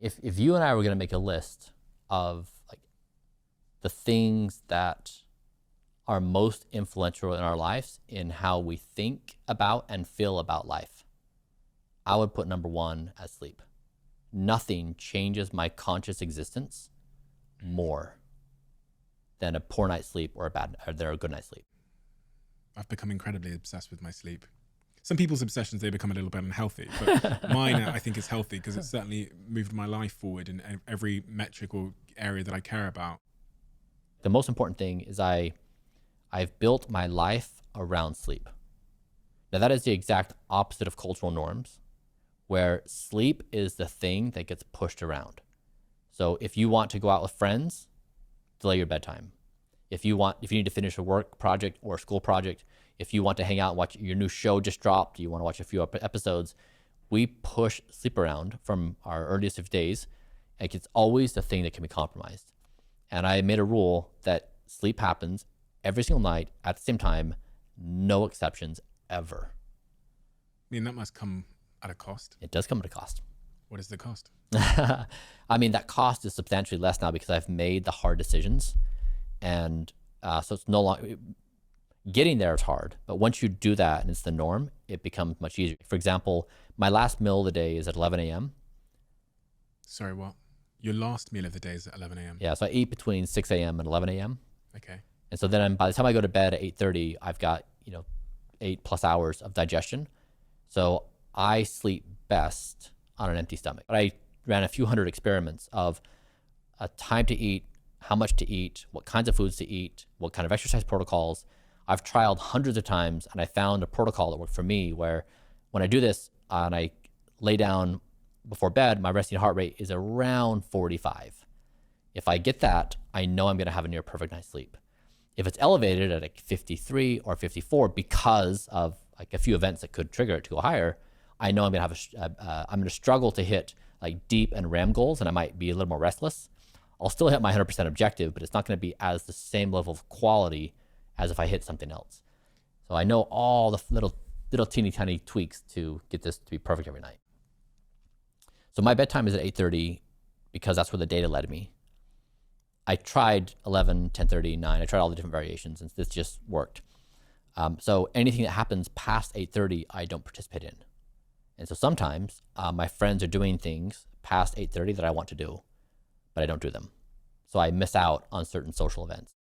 If you and I were going to make a list of like the things that are most influential in our lives in how we think about and feel about life, I would put number one as sleep. Nothing changes my conscious existence more than a poor night's sleep or a good night's sleep. I've become incredibly obsessed with my sleep. Some people's obsessions, they become a little bit unhealthy, but mine, I think, is healthy because it's certainly moved my life forward in every metric or area that I care about. The most important thing is I've built my life around sleep. Now that is the exact opposite of cultural norms, where sleep is the thing that gets pushed around. So if you want to go out with friends, delay your bedtime. If you need to finish a work project or a school project, if you want to hang out and watch your new show just dropped, you want to watch a few episodes, we push sleep around from our earliest of days. Like it's always the thing that can be compromised. And I made a rule that sleep happens every single night at the same time, no exceptions ever. I mean, that must come at a cost. It does come at a cost. What is the cost? I mean, that cost is substantially less now because I've made the hard decisions. And so it's no longer, getting there is hard, but once you do that and it's the norm, it becomes much easier. For example, my last meal of the day is at 11 a.m. Sorry, what? Your last meal of the day is at 11 a.m.? Yeah, so I eat between 6 a.m. and 11 a.m. Okay. And so then by the time I go to bed at 8:30, I've got, 8+ hours of digestion. So I sleep best on an empty stomach. But I ran a few hundred experiments of a time to eat, how much to eat, what kinds of foods to eat, what kind of exercise protocols. I've trialed hundreds of times and I found a protocol that worked for me where when I do this and I lay down before bed, my resting heart rate is around 45. If I get that, I know I'm going to have a near perfect night's sleep. If it's elevated at like 53 or 54 because of like a few events that could trigger it to go higher, I know I'm going to have I'm going to struggle to hit like deep and REM goals, and I might be a little more restless. I'll still hit my 100% objective, but it's not going to be as the same level of quality as if I hit something else. So I know all the little teeny tiny tweaks to get this to be perfect every night. So my bedtime is at 8:30 because that's where the data led me. I tried 11, 10:30, 9. I tried all the different variations and this just worked. So anything that happens past 8:30, I don't participate in. And so sometimes my friends are doing things past 8:30 that I want to do, but I don't do them. So I miss out on certain social events.